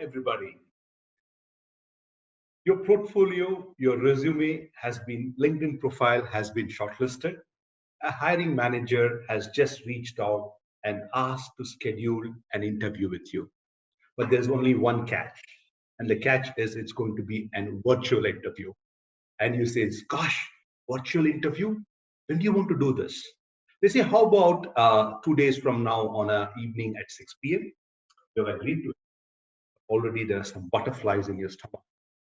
everybody. Your portfolio, your resume has been, LinkedIn profile has been shortlisted. A hiring manager has just reached out and asked to schedule an interview with you. But there's only one catch. And the catch is it's going to be an virtual interview. And you say, gosh, virtual interview? When do you want to do this? They say, how about 2 days from now on an evening at 6 p.m.? You have agreed to it. Already there are some butterflies in your stomach.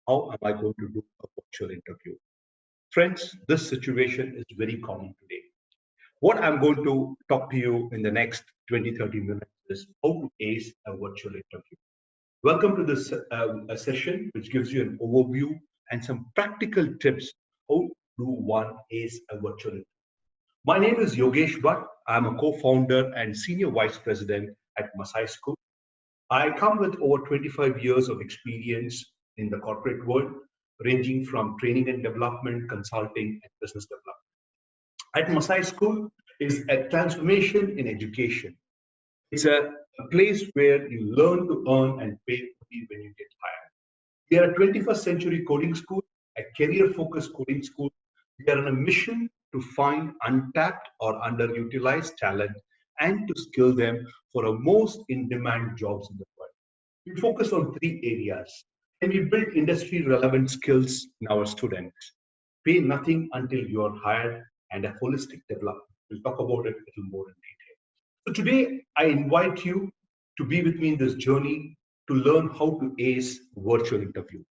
How am I going to do a virtual interview? Friends, this situation is very common today. What I'm going to talk to you in the next 20-30 minutes is how to ace a virtual interview. Welcome to this a session which gives you an overview and some practical tips how do one ace a virtual interview. My name is Yogesh Bhat. I'm a co-founder and senior vice president at Masai School. I come with over 25 years of experience in the corporate world, ranging from training and development, consulting, and business development. At Masai School is a transformation in education. It's a place where you learn to earn and pay when you get hired. We are a 21st century coding school, a career-focused coding school. We are on a mission to find untapped or underutilized talent and to skill them for the most in-demand jobs in the world. We focus on three areas, and we build industry-relevant skills in our students. Pay nothing until you are hired, and a holistic development. We'll talk about it a little more in detail. So today, I invite you to be with me in this journey to learn how to ace virtual interview.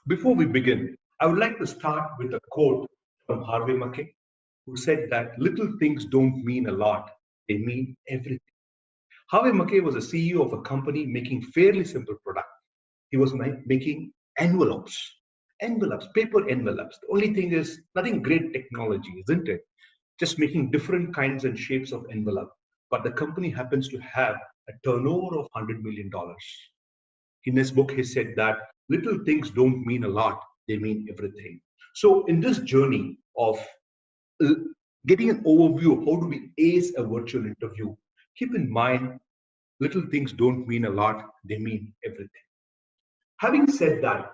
Before we begin, I would like to start with a quote from Harvey Mackay, who said that little things don't mean a lot, they mean everything. Harvey Mackay was a CEO of a company making fairly simple product. He was making envelopes, paper envelopes. The only thing is nothing great technology, isn't it? Just making different kinds and shapes of envelope. But the company happens to have a turnover of $100 million. In his book, he said that little things don't mean a lot, they mean everything. So in this journey of getting an overview of how do we ace a virtual interview, keep in mind, little things don't mean a lot, they mean everything. Having said that,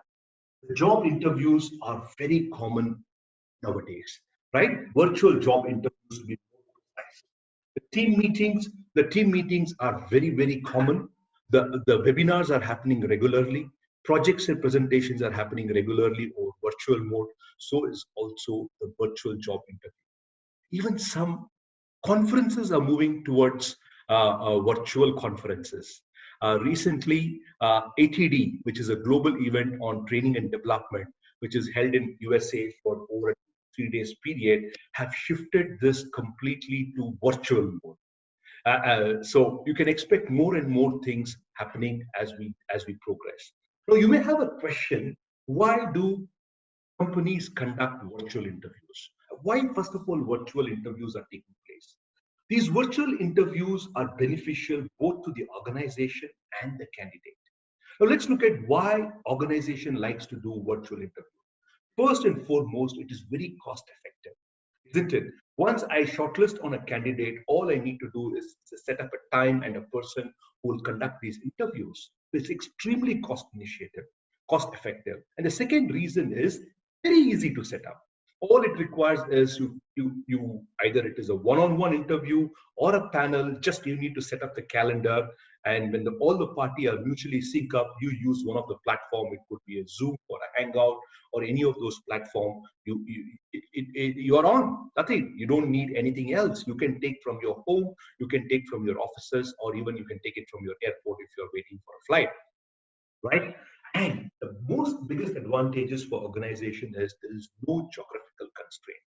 job interviews are very common nowadays, right? Virtual job interviews to be more precise. The team meetings are very, very common. The webinars are happening regularly. Projects and presentations are happening regularly over virtual mode. So is also the virtual job interview. Even some conferences are moving towards virtual conferences. Recently, ATD, which is a global event on training and development, which is held in USA for over a 3 days period, have shifted this completely to virtual mode. So you can expect more and more things happening as we progress. So you may have a question: why do companies conduct virtual interviews? Why, first of all, virtual interviews are taking place? These virtual interviews are beneficial both to the organization and the candidate. Now let's look at why organization likes to do virtual interviews. First and foremost, it is very cost effective, isn't it? Once I shortlist on a candidate, all I need to do is set up a time and a person who will conduct these interviews. It's extremely cost effective. And the second reason is very easy to set up. All it requires is you either it is a one-on-one interview or a panel. Just you need to set up the calendar, and when all the party are mutually sync up, you use one of the platform. It could be a Zoom or a Hangout or any of those platforms. You are on. Nothing. You don't need anything else. You can take from your home, you can take from your offices, or even you can take it from your airport if you're waiting for a flight, right? And the biggest advantages for organization is there is no geographical constraint.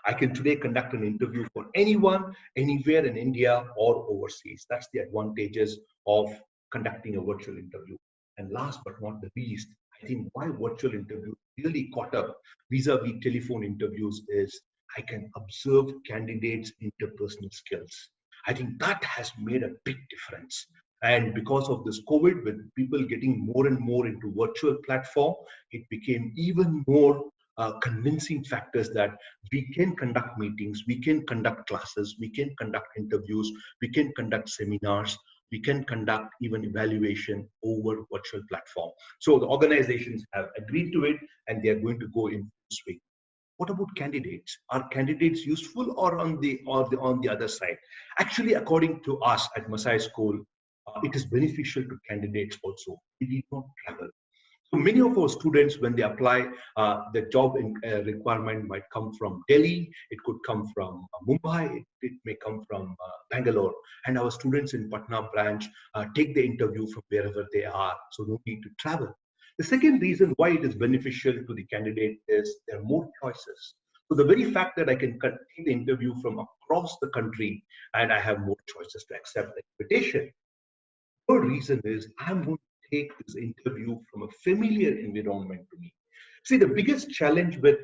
I can today conduct an interview for anyone, anywhere in India or overseas. That's the advantages of conducting a virtual interview. And last but not the least, I think why virtual interview really caught up vis-a-vis telephone interviews is I can observe candidates' interpersonal skills. I think that has made a big difference. And because of this COVID, with people getting more and more into virtual platform, it became even more convincing factors that we can conduct meetings, we can conduct classes, we can conduct interviews, we can conduct seminars We can conduct even evaluation over virtual platform. So the organizations have agreed to it, and they are going to go in this way. What about candidates? Are candidates useful, or on the other side? Actually, according to us at Masai School, it is beneficial to candidates also. We need not travel. So many of our students, when they apply, the requirement might come from Delhi, it could come from Mumbai, it may come from Bangalore. And our students in Patna branch take the interview from wherever they are, so no need to travel. The second reason why it is beneficial to the candidate is there are more choices. So the very fact that I can take the interview from across the country and I have more choices to accept the invitation. Third reason is I'm going to take this interview from a familiar environment to me. See, the biggest challenge with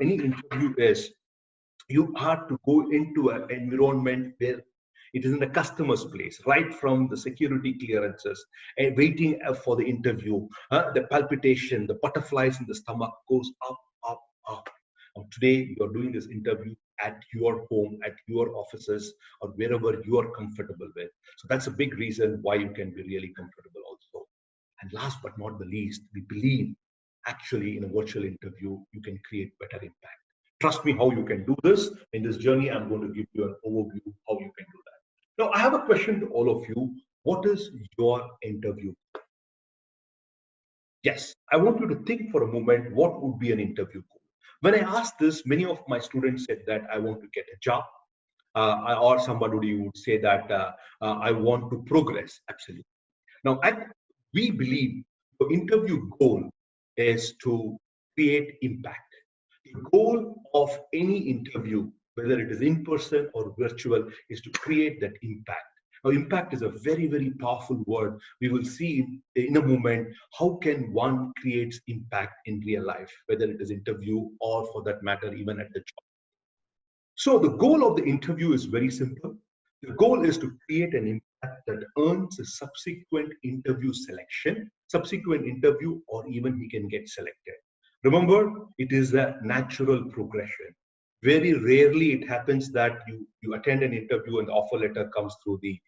any interview is you have to go into an environment where it is in the customer's place, right from the security clearances and waiting for the interview. The palpitation, the butterflies in the stomach goes up, up, up. And today, you're doing this interview at your home, at your offices, or wherever you are comfortable with. So that's a big reason why you can be really comfortable also. And last but not the least, we believe actually in a virtual interview, you can create better impact. Trust me how you can do this. In this journey, I'm going to give you an overview how you can do that. Now, I have a question to all of you. What is your interview? Yes, I want you to think for a moment, what would be an interview goal? When I asked this, many of my students said that I want to get a job, or somebody would say that I want to progress. Absolutely. Now, we believe the interview goal is to create impact. The goal of any interview, whether it is in person or virtual, is to create that impact. Now, impact is a very, very powerful word. We will see in a moment how can one create impact in real life, whether it is interview or for that matter, even at the job. So the goal of the interview is very simple. The goal is to create an impact that earns a subsequent interview selection, subsequent interview, or even he can get selected. Remember, it is a natural progression. Very rarely it happens that you attend an interview and the offer letter comes through the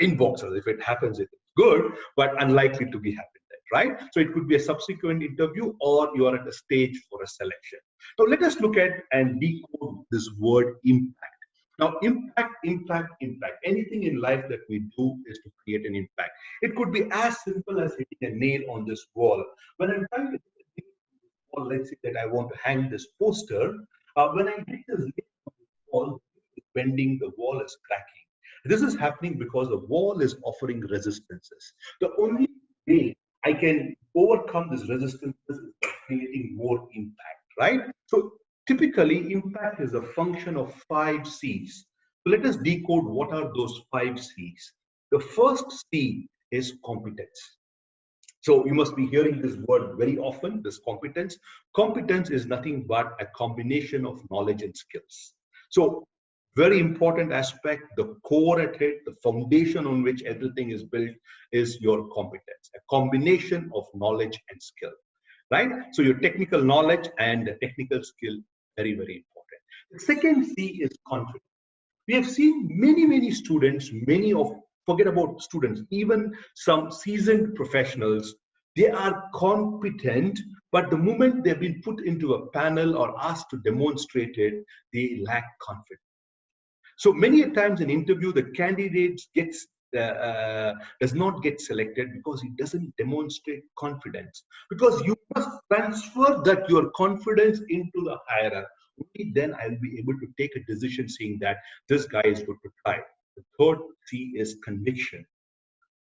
inbox. If it happens, it's good, but unlikely to be happening, right? So it could be a subsequent interview or you are at a stage for a selection. So let us look at and decode this word impact. Now, impact, impact, impact. Anything in life that we do is to create an impact. It could be as simple as hitting a nail on this wall. When I'm trying to hit a nail on this wall, let's say that I want to hang this poster. When I hit this nail on the wall, it's bending, the wall is cracking. This is happening because the wall is offering resistances. The only way I can overcome this resistance is by creating more impact, right? So typically, impact is a function of 5 C's. So let us decode what are those 5 C's. The first C is competence. So you must be hearing this word very often, this competence. Competence is nothing but a combination of knowledge and skills. So very important aspect, the core at it, the foundation on which everything is built is your competence, a combination of knowledge and skill, right? So your technical knowledge and the technical skill, very, very important. The second C is confidence. We have seen many, many students, forget about students, even some seasoned professionals, they are competent, but the moment they've been put into a panel or asked to demonstrate it, they lack confidence. So many a times in interview, the candidate does not get selected because he doesn't demonstrate confidence. Because you must transfer that your confidence into the hirer. Only then I'll be able to take a decision saying that this guy is good to try. The third C is conviction.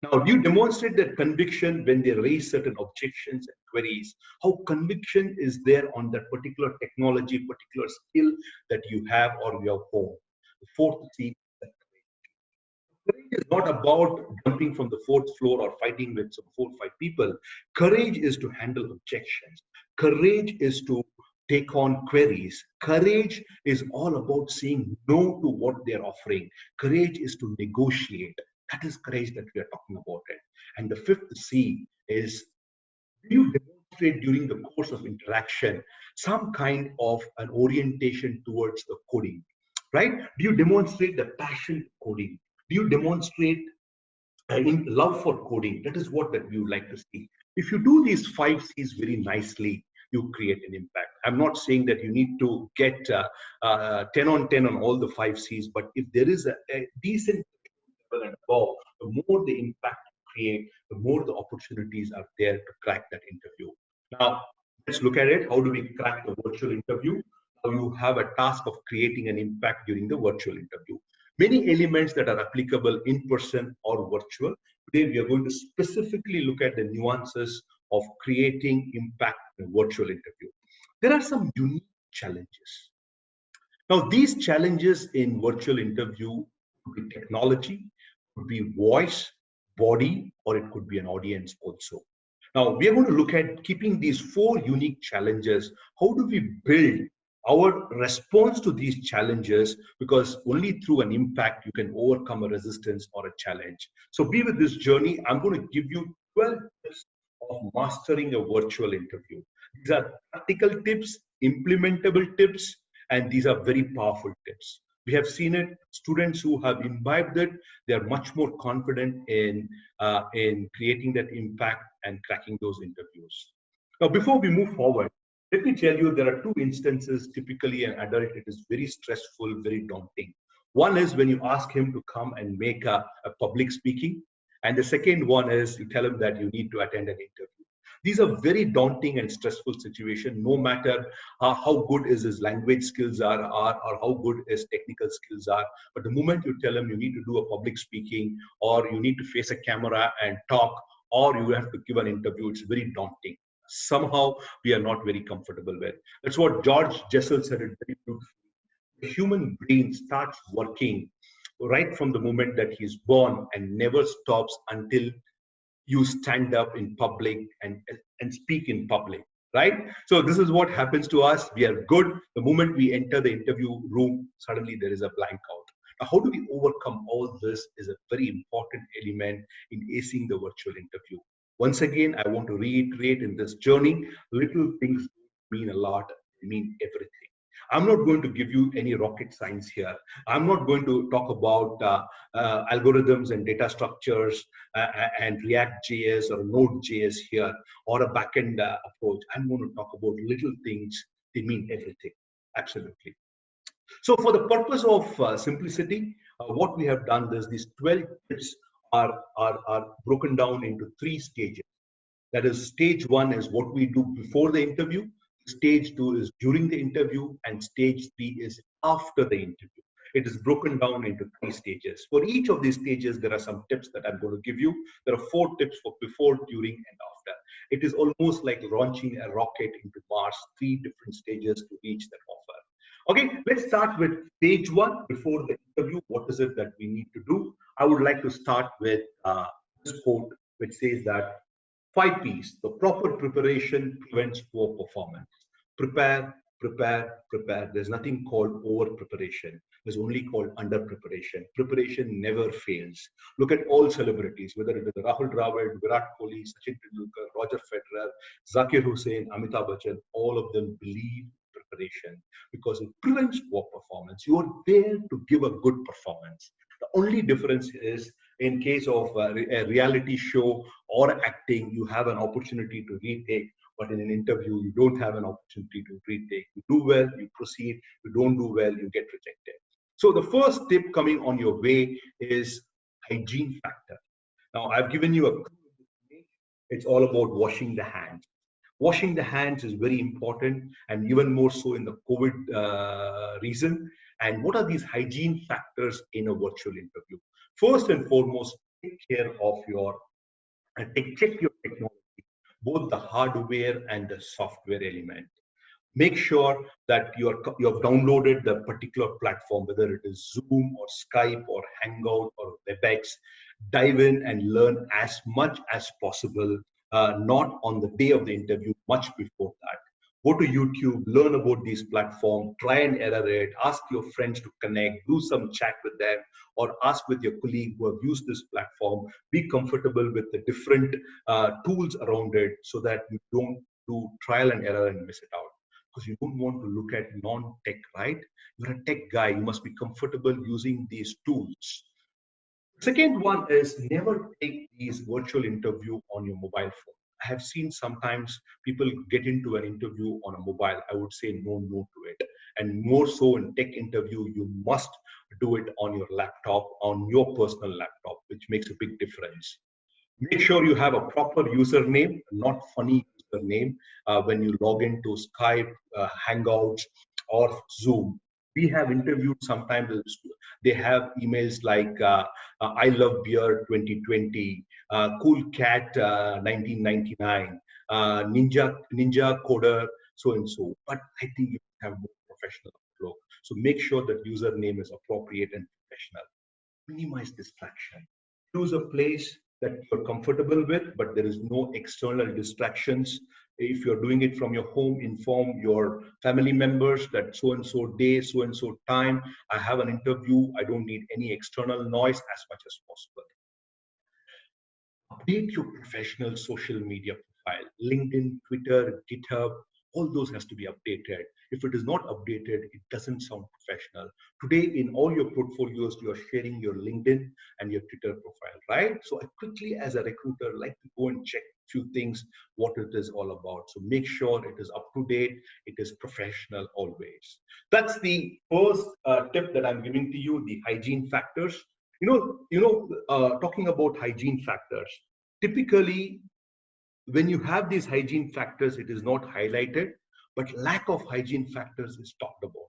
Now, do you demonstrate that conviction when they raise certain objections and queries? How conviction is there on that particular technology, particular skill that you have or your home? The fourth C is courage is not about jumping from the fourth floor or fighting with some 4 or 5 people. Courage is to handle objections. Courage is to take on queries. Courage is all about saying no to what they're offering. Courage is to negotiate. That is courage that we are talking about it. And the fifth C is, do you demonstrate during the course of interaction some kind of an orientation towards the coding, right? Do you demonstrate the passion for coding? Do you demonstrate in love for coding. That is what that we would like to see. If you do these 5 C's very nicely, you create an impact. I'm not saying that you need to get 10 on 10 on all the 5 C's, but if there is a decent level and above, the more the impact you create, the more the opportunities are there to crack that interview. Now, let's look at it. How do we crack the virtual interview? Now you have a task of creating an impact during the virtual interview. Many elements that are applicable in person or virtual. Today, we are going to specifically look at the nuances of creating impact in a virtual interview. There are some unique challenges. Now, these challenges in virtual interview could be technology, could be voice, body, or it could be an audience also. Now, we are going to look at keeping these 4 unique challenges. How do we build our response to these challenges? Because only through an impact you can overcome a resistance or a challenge. So be with this journey. I'm going to give you 12 tips of mastering a virtual interview. These are practical tips, implementable tips, and these are very powerful tips. We have seen it. Students who have imbibed it, they are much more confident in creating that impact and cracking those interviews. Now, before we move forward, let me tell you there are 2 instances. Typically, an adult, it is very stressful, very daunting. One is when you ask him to come and make a public speaking, and the second one is you tell him that you need to attend an interview. These are very daunting and stressful situations, no matter how good his language skills are or how good his technical skills are. But the moment you tell him you need to do a public speaking, or you need to face a camera and talk, or you have to give an interview, it's very daunting. Somehow we are not very comfortable with. That's what George Jessel said it very beautifully. The human brain starts working right from the moment that he's born and never stops until you stand up in public and speak in public, right? So this is what happens to us. We are good. The moment we enter the interview room, suddenly there is a blank out. Now, how do we overcome all this is a very important element in acing the virtual interview. Once again, I want to reiterate, in this journey, little things mean a lot, mean everything. I'm not going to give you any rocket science here. I'm not going to talk about algorithms and data structures and React JS or Node JS here, or a backend approach. I'm going to talk about little things. They mean everything. Absolutely. So for the purpose of simplicity, what we have done is these 12 tips are broken down into 3 stages. That is, stage 1 is what we do before the interview. Stage 2 is during the interview, and stage 3 is after the interview. It is broken down into 3 stages. For each of these stages, there are some tips that I'm going to give you. There are 4 tips for before, during, and after. It is almost like launching a rocket into Mars, 3 different stages to reach that offer. Okay, let's start with stage 1, before the interview. What is it that we need to do? I would like to start with this quote, which says that 5 P's. The proper preparation prevents poor performance. Prepare, prepare, prepare. There's nothing called over preparation. There's only called under preparation. Preparation never fails. Look at all celebrities, whether it is Rahul Dravid, Virat Kohli, Sachin Tendulkar, Roger Federer, Zakir Hussain, Amitabh Bachchan, all of them believe preparation because it prevents poor performance. You are there to give a good performance. The only difference is, in case of a reality show or acting, you have an opportunity to retake, but in an interview, you don't have an opportunity to retake. You do well, you proceed. You don't do well, you get rejected. So the first tip coming on your way is hygiene factor. Now, I've given you a clue. It's all about washing the hands. Washing the hands is very important, and even more so in the COVID reason. And what are these hygiene factors in a virtual interview? First and foremost, take care of your, check your technology, both the hardware and the software element. Make sure that you have downloaded the particular platform, whether it is Zoom or Skype or Hangout or WebEx. Dive in and learn as much as possible, not on the day of the interview, much before that. Go to YouTube, learn about these platforms, try and error it, ask your friends to connect, do some chat with them, or ask with your colleague who have used this platform. Be comfortable with the different tools around it so that you don't do trial and error and miss it out, because you don't want to look at non-tech, right? You're a tech guy. You must be comfortable using these tools. Second one is never take these virtual interview on your mobile phone. I have seen sometimes people get into an interview on a mobile. I would say no, no to it. And more so in tech interview, you must do it on your laptop, on your personal laptop, which makes a big difference. Make sure you have a proper username, not funny username when you log into Skype, Hangouts, or Zoom. We have interviewed sometimes, they have emails like I love beer 2020, cool cat 1999, ninja coder, so and so. But I think you have more professional outlook. So make sure that username is appropriate and professional. Minimize distraction. Choose a place that you're comfortable with, but there is no external distractions. If you're doing it from your home, inform your family members that so and so day, so and so time, I have an interview. I don't need any external noise as much as possible. Update your professional social media profile. LinkedIn, Twitter, GitHub, all those has to be updated. If it is not updated, it doesn't sound professional. Today in all your portfolios you are sharing your LinkedIn and your Twitter profile, right? So I quickly as a recruiter like to go and check few things what it is all about. So make sure it is up to date, it is professional always. That's the first tip that I'm giving to you, the hygiene factors. Talking about hygiene factors, typically when you have these hygiene factors, it is not highlighted, but lack of hygiene factors is talked about.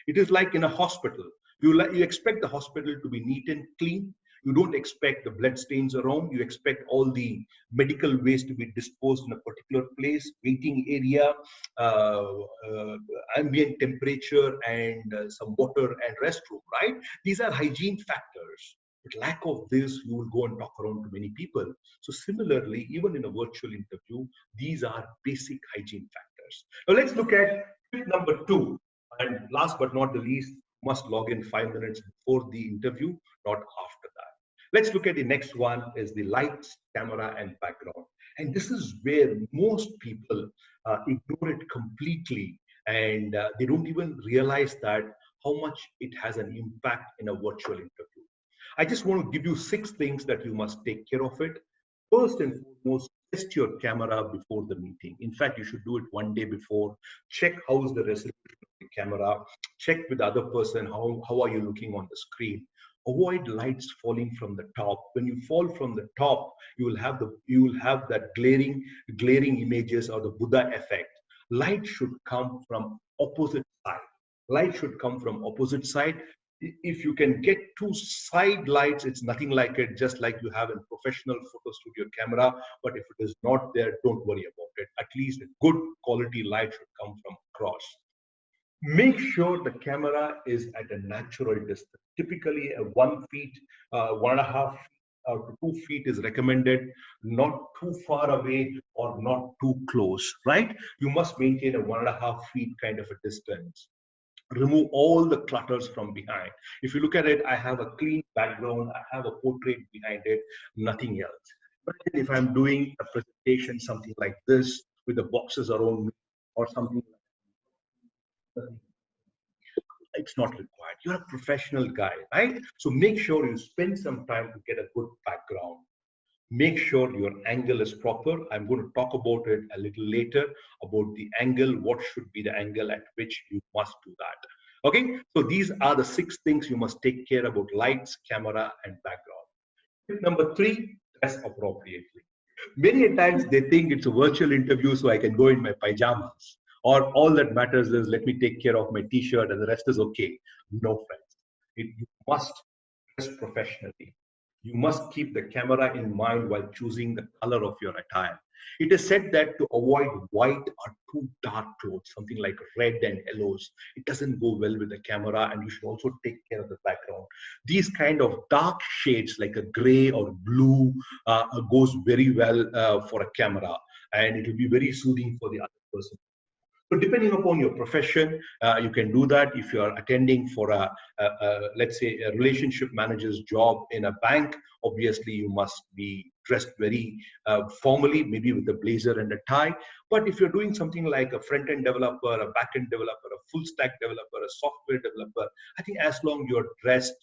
It is like in a hospital. You expect the hospital to be neat and clean. You don't expect the blood stains around. You expect all the medical waste to be disposed in a particular place, waiting area, uh, uh, ambient temperature, and some water and restroom, right? These are hygiene factors. But lack of this, you will go and talk around to many people. So similarly, even in a virtual interview, these are basic hygiene factors. Now let's look at tip number two. And last but not the least, must log in 5 minutes before the interview, not after that. Let's look at the next one is the lights, camera, and background. And this is where most people ignore it completely, and they don't even realize that how much it has an impact in a virtual interview. I just want to give you 6 things that you must take care of it. First and foremost, test your camera before the meeting. In fact, you should do it one day before. Check how is the resolution of the camera. Check with the other person how are you looking on the screen. Avoid lights falling from the top. When you fall from the top, you will have that glaring images or the Buddha effect. Light should come from opposite side. Light should come from opposite side. If you can get 2 side lights, it's nothing like it, just like you have in professional photo studio camera. But if it is not there, don't worry about it. At least a good quality light should come from across. Make sure the camera is at a natural distance. Typically, a 1 feet, 1.5 feet, to 2 feet is recommended, not too far away or not too close, right? You must maintain a 1.5 feet kind of a distance. Remove all the clutters from behind. If you look at it, I have a clean background, I have a portrait behind it, nothing else. But if I'm doing a presentation, something like this, with the boxes around me or something like that, it's not required. You're a professional guy, right? So make sure you spend some time to get a good background. Make sure your angle is proper. I'm going to talk about it a little later about the angle, what should be the angle at which you must do that. Okay, so these are the 6 things you must take care about: lights, camera, and background. Tip number 3, dress appropriately. Many times they think it's a virtual interview, so I can go in my pajamas. Or all that matters is let me take care of my t-shirt and the rest is okay. No, friends. You must dress professionally. You must keep the camera in mind while choosing the color of your attire. It is said that to avoid white or too dark clothes, something like red and yellows, it doesn't go well with the camera, and you should also take care of the background. These kind of dark shades like a gray or blue goes very well for a camera, and it will be very soothing for the other person. So depending upon your profession, you can do that. If you are attending for let's say, a relationship manager's job in a bank, obviously you must be dressed very formally, maybe with a blazer and a tie. But if you're doing something like a front-end developer, a back-end developer, a full-stack developer, a software developer, I think as long you're dressed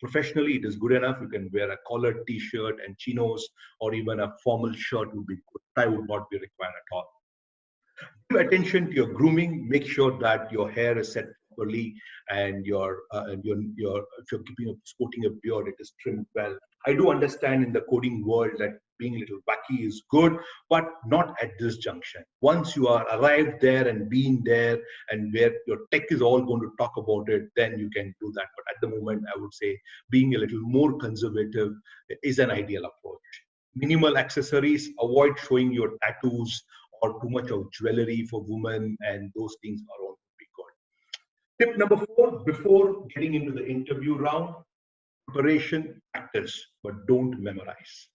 professionally, it is good enough. You can wear a collared t-shirt and chinos, or even a formal shirt would be good. Tie would not be required at all. Give attention to your grooming. Make sure that your hair is set properly, and your if you're keeping sporting a beard, it is trimmed well. I do understand in the coding world that being a little wacky is good, but not at this junction. Once you are arrived there and been there, and where your tech is all going to talk about it, then you can do that. But at the moment, I would say being a little more conservative is an ideal approach. Minimal accessories. Avoid showing your tattoos or too much of jewelry for women, and those things are all to be good. Tip number 4: before getting into the interview round, preparation, practice, but don't memorize.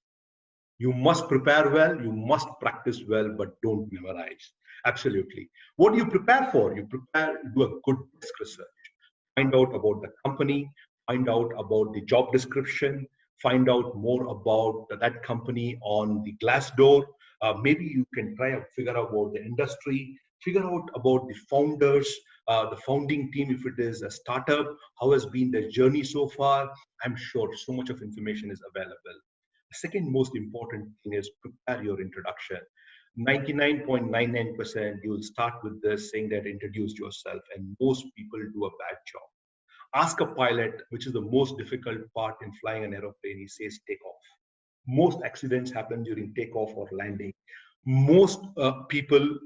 You must prepare well, you must practice well, but don't memorize. Absolutely. What do you prepare for? You prepare, do a good desk research. Find out about the company, find out about the job description, find out more about that company on the Glassdoor. Maybe you can try and figure out about the industry, figure out about the founders, the founding team, if it is a startup, how has been their journey so far. I'm sure so much of information is available. The second most important thing is prepare your introduction. 99.99% you will start with this saying that introduce yourself, and most people do a bad job. Ask a pilot, which is the most difficult part in flying an aeroplane. He says take off. Most accidents happen during takeoff or landing. Most people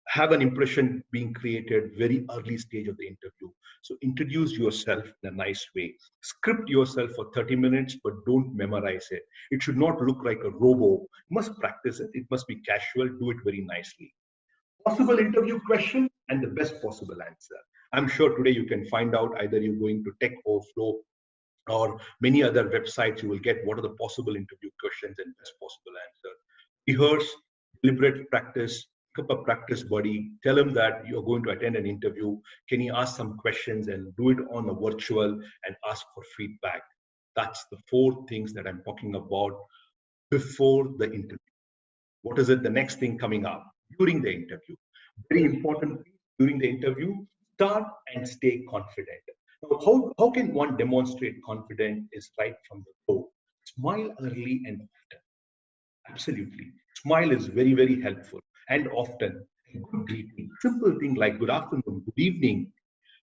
have an impression being created very early stage of the interview. So introduce yourself in a nice way. Script yourself for 30 minutes, but don't memorize it. It should not look like a robo. You must practice it. It must be casual. Do it very nicely. Possible interview question and the best possible answer. I'm sure today you can find out, either you're going to Tech Overflow or many other websites, you will get what are the possible interview questions and best possible answer. Rehearse, deliberate practice, pick up a practice buddy, tell him that you're going to attend an interview. Can he ask some questions, and do it on a virtual and ask for feedback. That's the 4 things that I'm talking about before the interview. What is it? The next thing coming up during the interview. Very important during the interview, start and stay confident. Now, how can one demonstrate confidence is right from the go. Smile early and often. Absolutely. Smile is very, very helpful. And often, good greeting, simple thing like good afternoon, good evening,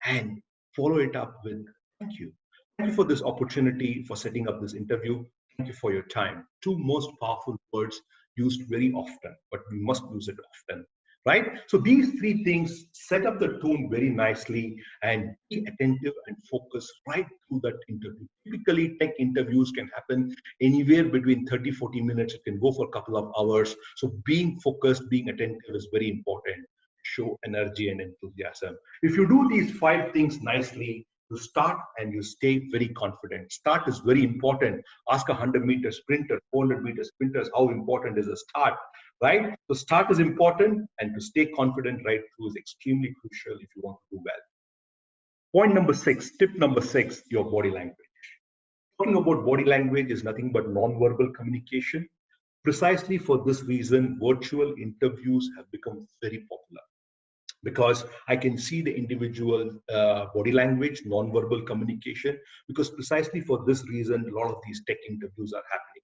and follow it up with thank you. Thank you for this opportunity for setting up this interview. Thank you for your time. 2 most powerful words used very often, but we must use it often, right? So these 3 things set up the tone very nicely, and be attentive and focus right through that interview. Typically, tech interviews can happen anywhere between 30-40 minutes. It can go for a couple of hours. So being focused, being attentive is very important. Show energy and enthusiasm. If you do these 5 things nicely, you start and you stay very confident. Start is very important. Ask a 100-meter sprinter, 400-meter sprinters, how important is the start, right? So start is important, and to stay confident right through is extremely crucial if you want to do well. Point number 6, tip number 6, your body language. Talking about body language is nothing but non-verbal communication. Precisely for this reason, virtual interviews have become very popular, because I can see the individual body language, non-verbal communication, because precisely for this reason, a lot of these tech interviews are happening.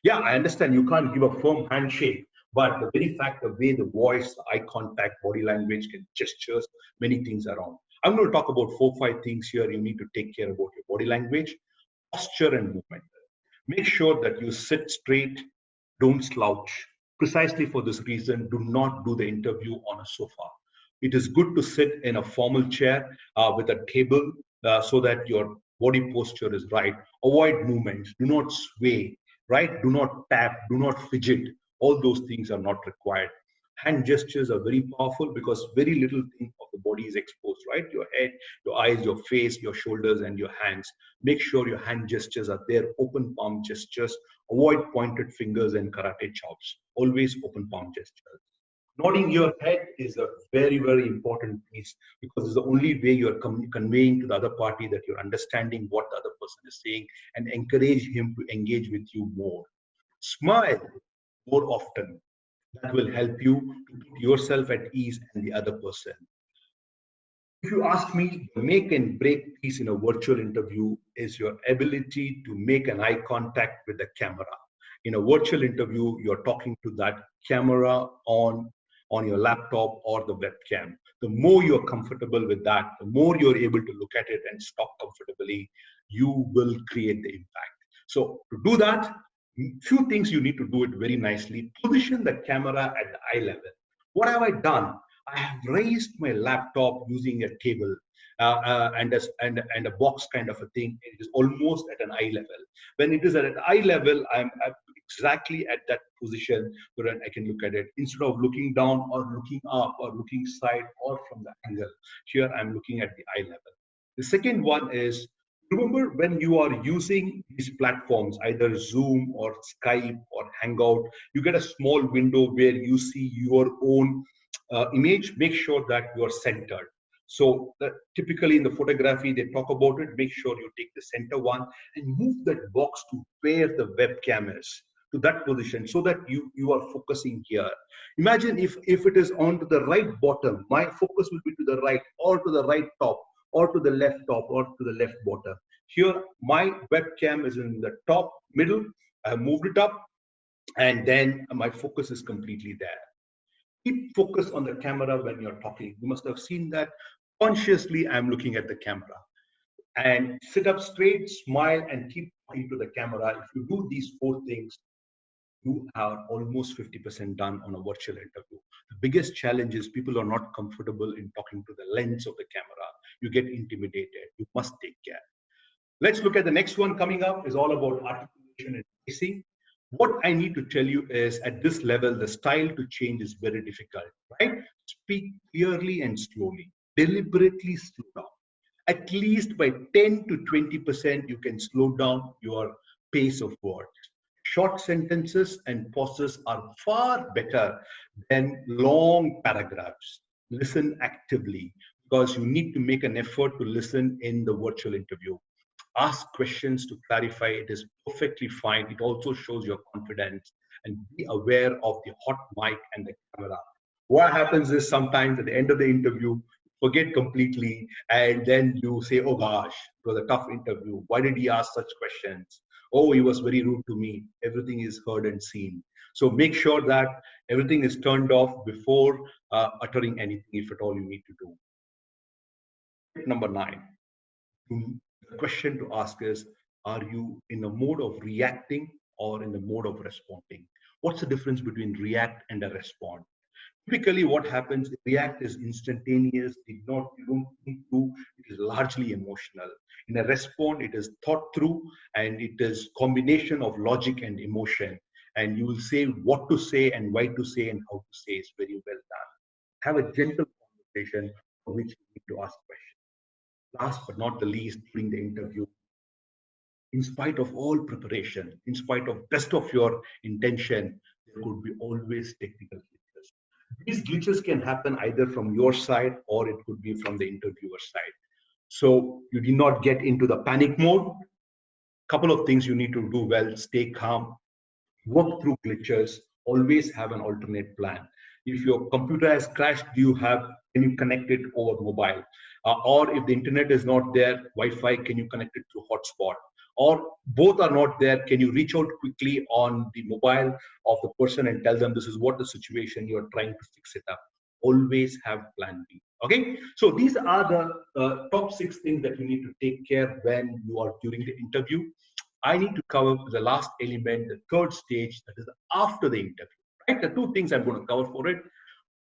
Yeah, I understand you can't give a firm handshake, but the very fact, the way the voice, the eye contact, body language, can gestures, many things around. I'm going to talk about 4-5 things here you need to take care about your body language, posture and movement. Make sure that you sit straight, don't slouch. Precisely for this reason, do not do the interview on a sofa. It is good to sit in a formal chair with a table so that your body posture is right. Avoid movements. Do not sway, right? Do not tap. Do not fidget. All those things are not required. Hand gestures are very powerful because very little thing of the body is exposed, right? Your head, your eyes, your face, your shoulders, and your hands. Make sure your hand gestures are there, open palm gestures. Avoid pointed fingers and karate chops. Always open palm gestures. Nodding your head is a very, very important piece, because it's the only way you're conveying to the other party that you're understanding what the other person is saying, and encourage him to engage with you more. Smile more often. That will help you to put yourself at ease and the other person. If you ask me, the make and break piece in a virtual interview is your ability to make an eye contact with the camera. In a virtual interview, you're talking to that camera on your laptop or the webcam. The more you're comfortable with that, the more you're able to look at it and stop comfortably, you will create the impact. So to do that, few things you need to do it very nicely. Position the camera at the eye level. What have I done? I have raised my laptop using a table and a box kind of a thing. It is almost at an eye level. When it is at an eye level, I'm exactly at that position so that I can look at it instead of looking down or looking up or looking side or from the angle. Here I'm looking at the eye level. The second one is, remember when you are using these platforms, either Zoom or Skype or Hangout, you get a small window where you see your own image. Make sure that you are centered. So typically in the photography, they talk about it. Make sure you take the center one and move that box to where the webcam is, to that position, so that you are focusing here. Imagine if it is on to the right bottom, my focus will be to the right or to the right top or to the left top or to the left bottom. Here, my webcam is in the top middle. I have moved it up, and then my focus is completely there. Keep focus on the camera when you're talking. You must have seen that. Consciously, I'm looking at the camera. And sit up straight, smile, and keep talking to the camera. If you do these four things, you are almost 50% done on a virtual interview. The biggest challenge is people are not comfortable in talking to the lens of the camera. You get intimidated. You must take care. Let's look at the next one coming up is all about articulation and pacing. What I need to tell you is at this level, the style to change is very difficult, right? Speak clearly and slowly, deliberately slow down. At least by 10 to 20%, you can slow down your pace of words. Short sentences and pauses are far better than long paragraphs. Listen actively because you need to make an effort to listen in the virtual interview. Ask questions to clarify. It is perfectly fine. It also shows your confidence, and be aware of the hot mic and the camera. What happens is sometimes at the end of the interview, forget completely, and then you say, oh gosh, it was a tough interview. Why did he ask such questions? Oh, he was very rude to me. Everything is heard and seen. So make sure that everything is turned off before uttering anything, if at all you need to do. Number 9, the question to ask is, are you in a mode of reacting or in the mode of responding? What's the difference between react and a respond? Typically, what happens, react is instantaneous, ignore, you don't think through, it is largely emotional. In a respond, it is thought through and it is combination of logic and emotion. And you will say what to say and why to say and how to say is very well done. Have a gentle conversation for which you need to ask questions. Last but not the least, during the interview, in spite of all preparation, in spite of best of your intention, there could be always technical glitches. These glitches can happen either from your side or it could be from the interviewer side. So you do not get into the panic mode. Couple of things you need to do well: stay calm, work through glitches, always have an alternate plan. If your computer has crashed, can you connect it over mobile? Or if the internet is not there, Wi-Fi, can you connect it through hotspot? Or both are not there, can you reach out quickly on the mobile of the person and tell them this is what the situation you're trying to fix it up? Always have plan B. Okay, so these are the top 6 things that you need to take care when you are during the interview. I need to cover the last element, the third stage, that is after the interview. Right? The 2 things I'm going to cover for it.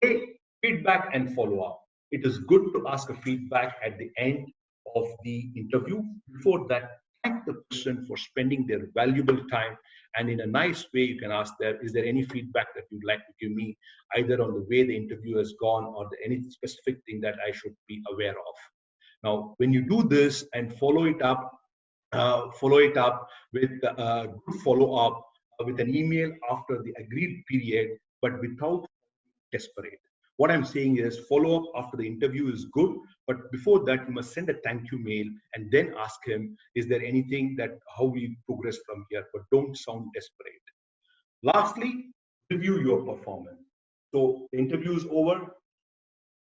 A, feedback and follow up. It is good to ask a feedback at the end of the interview. Before that, thank the person for spending their valuable time. And in a nice way, you can ask them, is there any feedback that you'd like to give me, either on the way the interview has gone or any specific thing that I should be aware of? Now, when you do this and follow it up with a good follow up with an email after the agreed period, but without desperate. What I'm saying is, follow up after the interview is good, but before that, you must send a thank you mail and then ask him, is there anything that how we progress from here? But don't sound desperate. Lastly, review your performance. So the interview is over.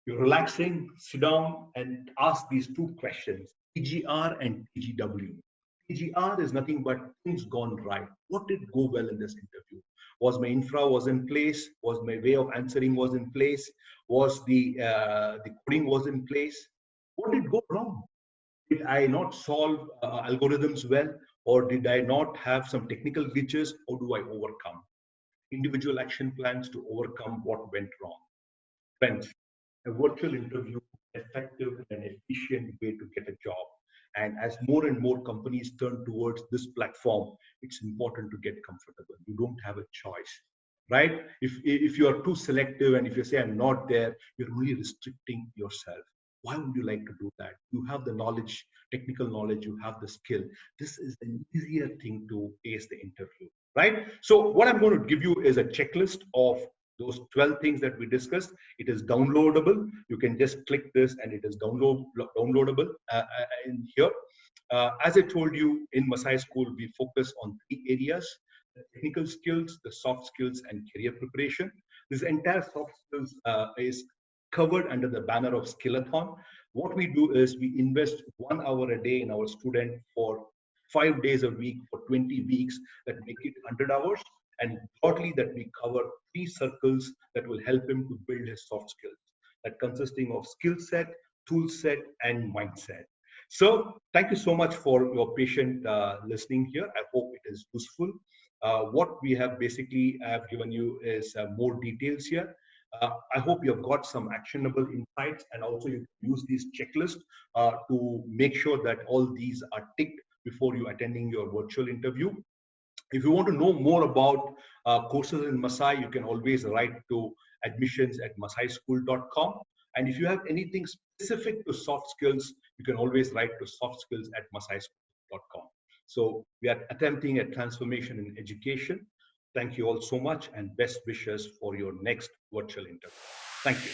You're relaxing, sit down and ask these two questions, TGR and TGW. TGR is nothing but things gone right. What did go well in this interview? Was my infra was in place? Was my way of answering was in place? Was the coding was in place? What did go wrong? Did I not solve algorithms well, or did I not have some technical glitches? How do I overcome? Individual action plans to overcome what went wrong. Friends, a virtual interview, effective and efficient way to get a job. And as more and more companies turn towards this platform, it's important to get comfortable. You don't have a choice, right? If you are too selective and if you say I'm not there, you're only restricting yourself. Why would you like to do that? You have the knowledge, technical knowledge, you have the skill. This is an easier thing to ace the interview, right? So what I'm going to give you is a checklist of those 12 things that we discussed. It is downloadable. You can just click this and it is downloadable in here. As I told you, in Masai School, we focus on three areas: the technical skills, the soft skills, and career preparation. This entire soft skills is covered under the banner of Skillathon. What we do is we invest 1 hour a day in our student for 5 days a week for 20 weeks, that make it 100 hours. And broadly, that we cover three circles that will help him to build his soft skills, that consisting of skill set, tool set, and mindset. So thank you so much for your patient listening here. I hope it is useful. What we have basically have given you is more details here. I hope you have got some actionable insights, and also you use these checklists to make sure that all these are ticked before you attending your virtual interview. If you want to know more about courses in Masai, you can always write to admissions@masaischool.com. And if you have anything specific to soft skills, you can always write to softskills@masaischool.com. So we are attempting a transformation in education. Thank you all so much, and best wishes for your next virtual interview. Thank you.